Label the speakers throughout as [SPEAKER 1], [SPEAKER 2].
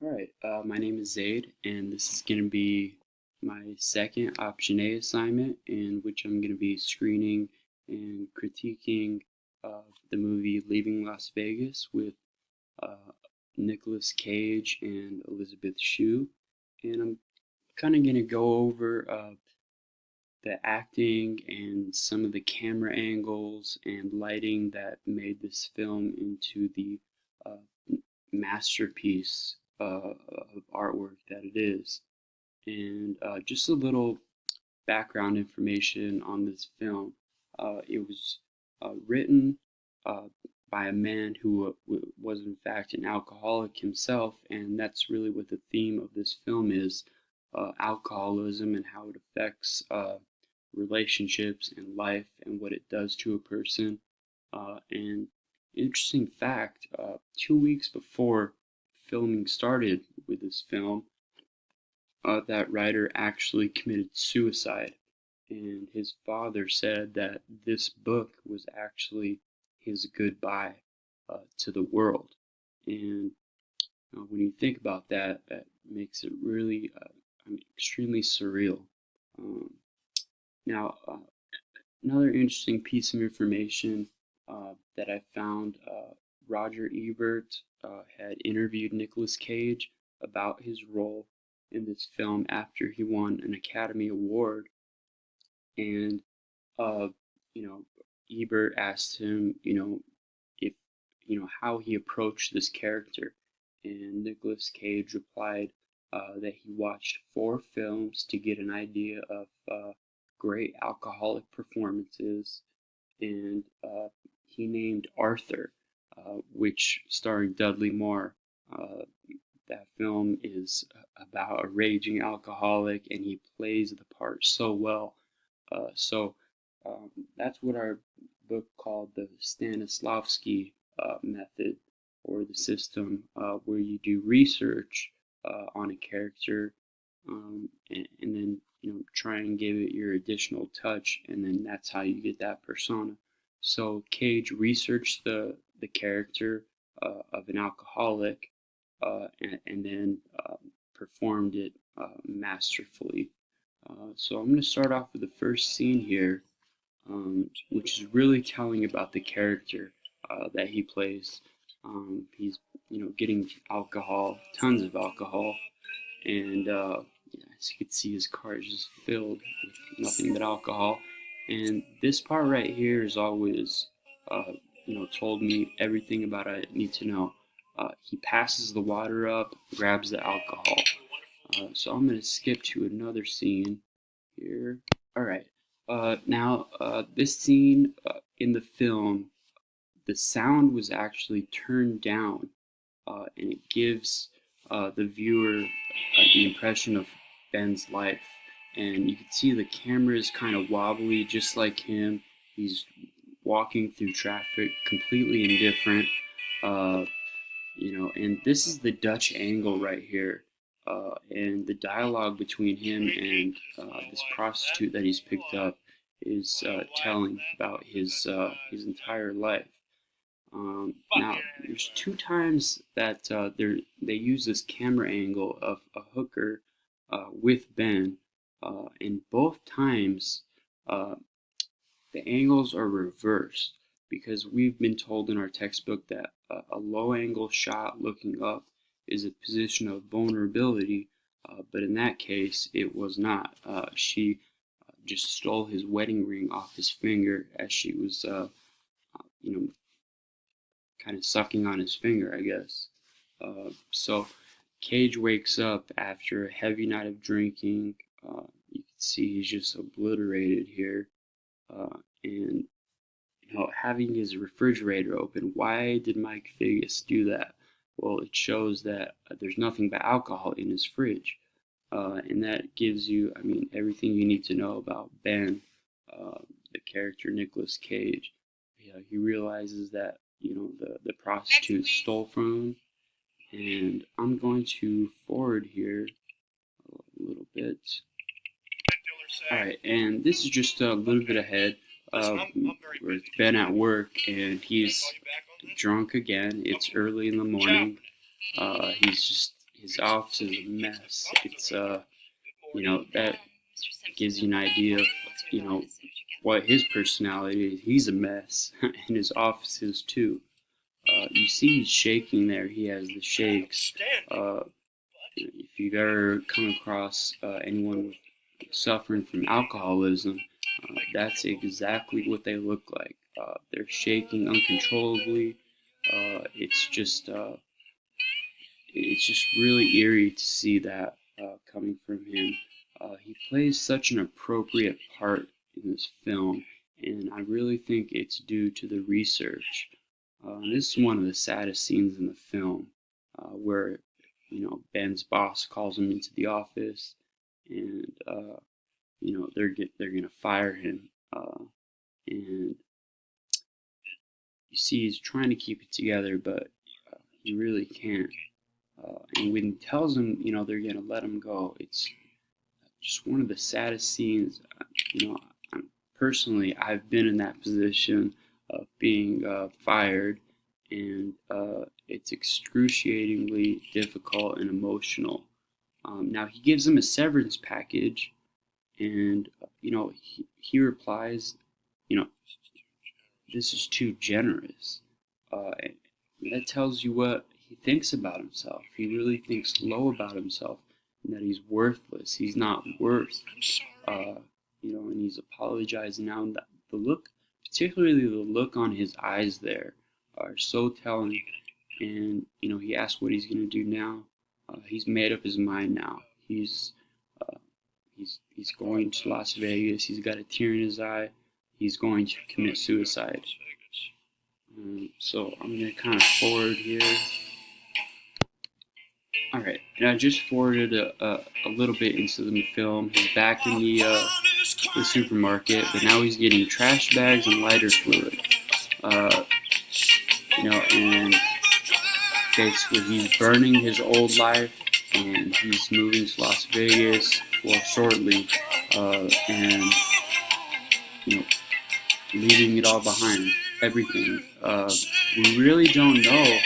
[SPEAKER 1] Alright, my name is Zaid, and this is going to be my second Option A assignment, in which I'm going to be screening and critiquing the movie Leaving Las Vegas with uh, Nicolas Cage and Elizabeth Shue. And I'm kind of going to go over the acting and some of the camera angles and lighting that made this film into the uh, masterpiece of artwork that it is. And just a little background information on this film. It was written uh, by a man who was in fact an alcoholic himself, and that's really what the theme of this film is: alcoholism and how it affects relationships and life and what it does to a person. And interesting fact: 2 weeks before filming started with this film, that writer actually committed suicide, and his father said that this book was actually his goodbye to the world. And when you think about that, that makes it really, extremely surreal. Um, now, another interesting piece of information that I found: Roger Ebert had interviewed Nicolas Cage about his role in this film after he won an Academy Award, and uh, you know, Ebert asked him, if how he approached this character, and Nicolas Cage replied that he watched 4 films to get an idea of great alcoholic performances, and he named Arthur, which starring Dudley Moore. Uh, that film is about a raging alcoholic, and he plays the part so well. So that's what our book called the Stanislavski method, or the system where you do research on a character, and then try and give it your additional touch, and then that's how you get that persona. So Cage researched the character of an alcoholic, and then performed it masterfully. So I'm going to start off with the first scene here, which is really telling about the character that he plays. He's getting alcohol, tons of alcohol, and as you can see, his car is just filled with nothing but alcohol. And this part right here is always, told me everything about I need to know. He passes the water up, grabs the alcohol. So I'm going to skip to another scene here. All right. Now, this scene in the film, the sound was actually turned down, and it gives the viewer the impression of Ben's life. And you can see the camera is kind of wobbly, just like him. He's walking through traffic, completely indifferent. Uh, and this is the Dutch angle right here. And the dialogue between him and this prostitute that he's picked up is telling about his entire life. Now, there's 2 times that they use this camera angle of a hooker with Ben, and both times uh, the angles are reversed, because we've been told in our textbook that a low angle shot looking up is a position of vulnerability, but in that case, it was not. She just stole his wedding ring off his finger as she was, you know, kind of sucking on his finger, I guess. So Cage wakes up after a heavy night of drinking. You can see he's just obliterated here. And having his refrigerator open, why did Mike Figgis do that? Well, it shows that there's nothing but alcohol in his fridge. And that gives you, everything you need to know about Ben, uh, the character Nicolas Cage. He realizes that the prostitute stole from him, and I'm going to forward here a little bit. All right, and this is just a little bit ahead. Where it's Ben at work, and he's drunk again. It's early in the morning. his office is a mess. It's that gives you an idea of what his personality is. He's a mess, and his office is too. You see he's shaking there. He has the shakes. If you've ever come across anyone suffering from alcoholism, that's exactly what they look like. They're shaking uncontrollably. It's just really eerie to see that coming from him. He plays such an appropriate part in this film, and I really think it's due to the research. And this is one of the saddest scenes in the film, where Ben's boss calls him into the office, and they're gonna fire him, and you see he's trying to keep it together, but he really can't. And when he tells him, they're gonna let him go, it's just one of the saddest scenes. Personally, I've been in that position of being fired, and it's excruciatingly difficult and emotional. Now he gives him a severance package, and he replies, this is too generous. And that tells you what he thinks about himself. He really thinks low about himself, and that he's worthless. He's not worth, and he's apologizing now. And the look, particularly the look on his eyes there, are so telling. And he asks what he's gonna do now. He's made up his mind now. He's going to Las Vegas. He's got a tear in his eye. He's going to commit suicide. So I'm gonna kind of forward here. Alright, and I just forwarded a little bit into the film. He's back in the supermarket, but now he's getting trash bags and lighter fluid. And basically he's burning his old life, and he's moving to Las Vegas, shortly, and leaving it all behind, everything. We really don't know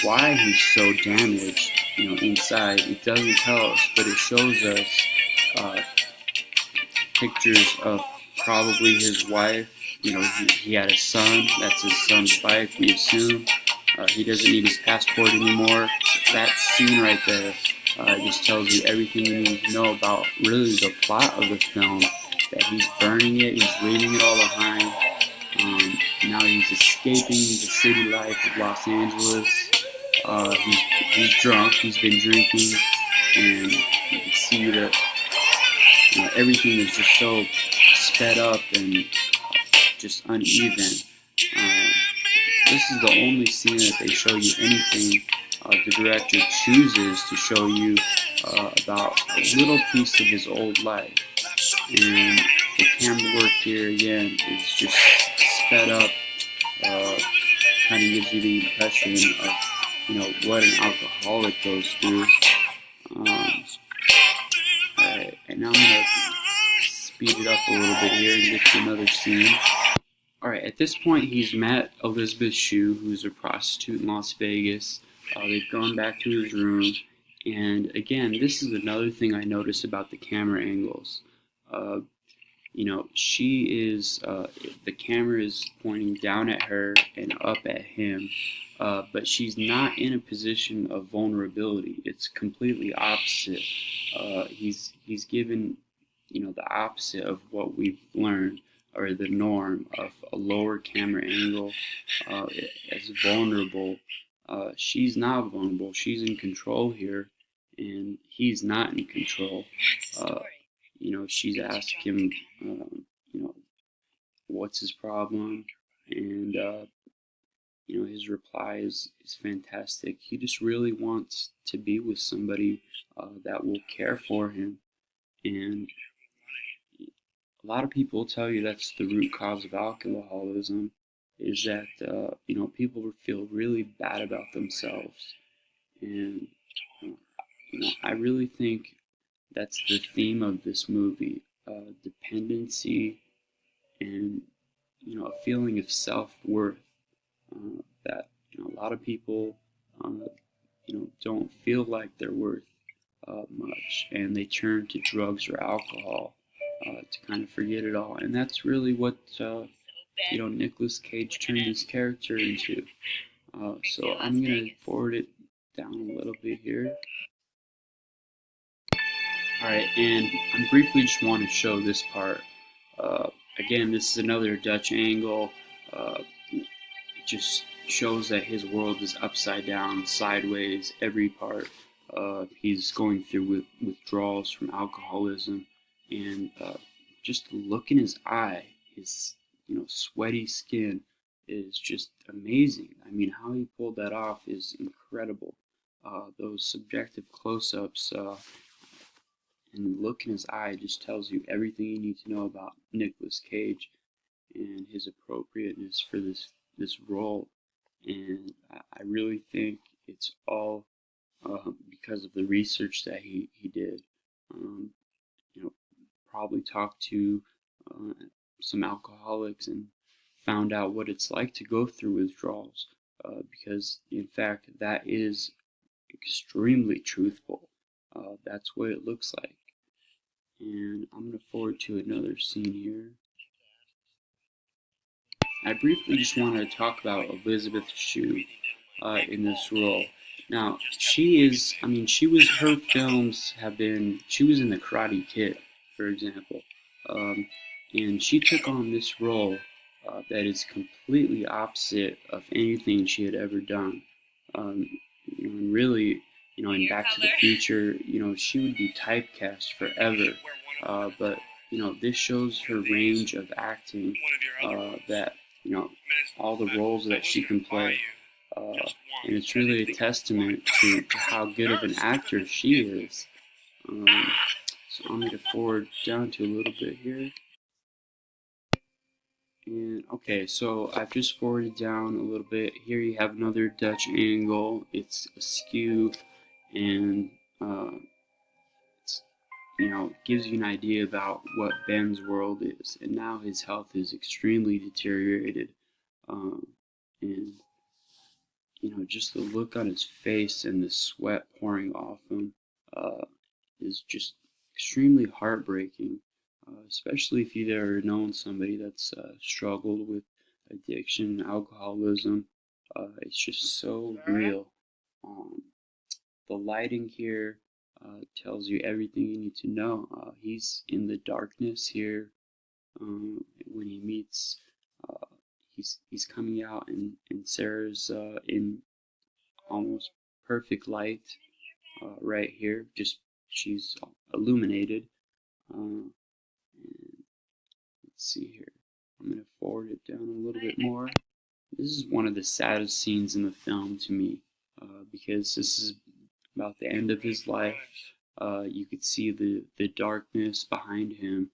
[SPEAKER 1] why he's so damaged, inside. It doesn't tell us, but it shows us pictures of probably his wife. He had a son. That's his son's wife, we assume. He doesn't need his passport anymore. That scene right there just tells you everything you need to know about really the plot of the film. That he's burning it, he's leaving it all behind. Now he's escaping the city life of Los Angeles. He's drunk, he's been drinking, and you can see that everything is just so sped up and just uneven. This is the only scene that they show you anything. The director chooses to show you about a little piece of his old life. And the camera work here again is just sped up, kind of gives you the impression of what an alcoholic goes through. Alright, and now I'm going to speed it up a little bit here and get to another scene. Alright, at this point he's met Elizabeth Shue, who's a prostitute in Las Vegas. They've gone back to his room, and again, this is another thing I noticed about the camera angles. She is, the camera is pointing down at her and up at him, but she's not in a position of vulnerability. It's completely opposite. He's given, the opposite of what we've learned, or the norm of a lower camera angle, as vulnerable. She's not vulnerable. She's in control here, and he's not in control. She's asked him, what's his problem, and his reply is fantastic. He just really wants to be with somebody that will care for him, and a lot of people tell you that's the root cause of alcoholism, is that people feel really bad about themselves, and I really think that's the theme of this movie, dependency and a feeling of self-worth, that a lot of people don't feel like they're worth much, and they turn to drugs or alcohol to kind of forget it all. And that's really what Nicolas Cage turned his character into. So I'm gonna forward it down a little bit here. All right, and I briefly just want to show this part. Again, this is another Dutch angle. It just shows that his world is upside down, sideways, every part. He's going through withdrawals from alcoholism, and just the look in his eye, his sweaty skin is just amazing. I mean, how he pulled that off is incredible. Those subjective close-ups and the look in his eye just tells you everything you need to know about Nicolas Cage and his appropriateness for this role. And I really think it's all because of the research that he did. Um, Probably talked to some alcoholics and found out what it's like to go through withdrawals, because in fact that is extremely truthful. That's what it looks like. And I'm going to forward to another scene here. I briefly just want to talk about Elizabeth Shue in this role. Now, she was in the Karate Kid, for example, and she took on this role that is completely opposite of anything she had ever done. And really, in Back to the Future, she would be typecast forever. But this shows her range of acting, that all the roles that she can play. And it's really a testament to how good of an actor she is. So I'm going to forward down to a little bit here. And okay, so I've just forwarded down a little bit. Here you have another Dutch angle. It's askew, and gives you an idea about what Ben's world is. And now his health is extremely deteriorated, and just the look on his face and the sweat pouring off him is just extremely heartbreaking, especially if you've ever known somebody that's struggled with addiction, alcoholism. It's just so real. The lighting here tells you everything you need to know. He's in the darkness here. When he meets, he's coming out, and Sarah's in almost perfect light right here. Just she's illuminated. And let's see here. I'm going to forward it down a little bit more. This is one of the saddest scenes in the film to me, because this is about the end of his life. You could see the darkness behind him.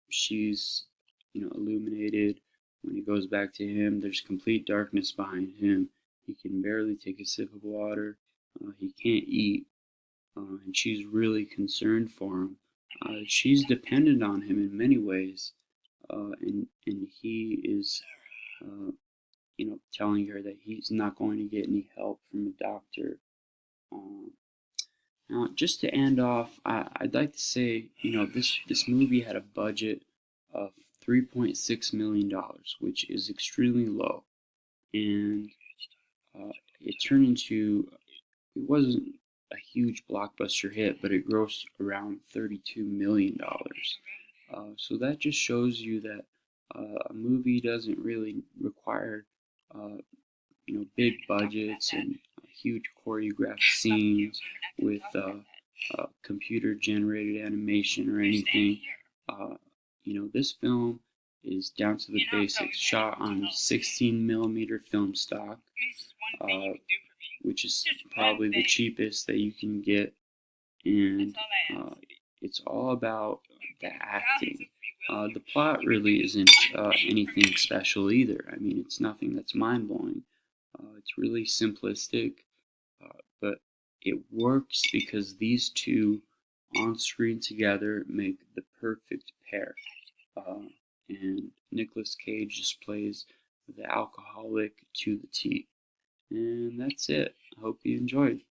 [SPEAKER 1] She's illuminated. When he goes back to him, there's complete darkness behind him. He can barely take a sip of water. He can't eat. And she's really concerned for him. She's dependent on him in many ways. And he is, telling her that he's not going to get any help from a doctor. Now, just to end off, I'd like to say, this movie had a budget of $3.6 million, which is extremely low. And it turned into, it wasn't a huge blockbuster hit, but it grossed around $32 million. So that just shows you that a movie doesn't really require, big budgets and huge choreographed scenes with computer-generated animation or anything. This film is down to the basics, shot on 16mm film stock, which is probably the cheapest that you can get, and it's all about the acting. The plot really isn't anything special either. I mean, it's nothing that's mind-blowing. It's really simplistic, but it works because these two on screen together make the perfect pair. And Nicolas Cage just plays the alcoholic to the T. And that's it. I hope you enjoyed.